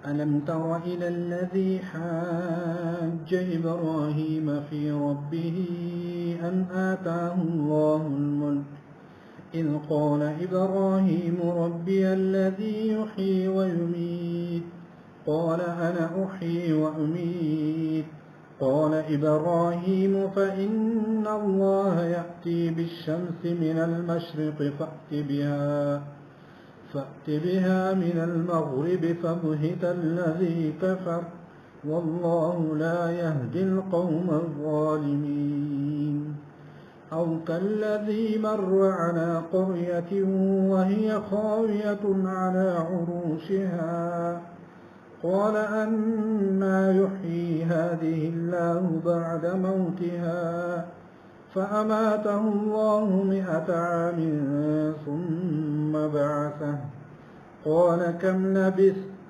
ألم تر إلى الذي حاج إبراهيم في ربه أن آتاه الله الملك إذ قال إبراهيم ربي الذي يحيي ويميت قال أنا أحيي وأميت قال إبراهيم فإن الله يأتي بالشمس من المشرق فأت بها من المغرب فبهت الذي كفر والله لا يهدي القوم الظالمين أو كالذي مر على قرية وهي خاوية على عروشها قال أنى يحيي هذه الله بعد موتها فأماته الله 100 عام ثم بعثه قال كم لبثت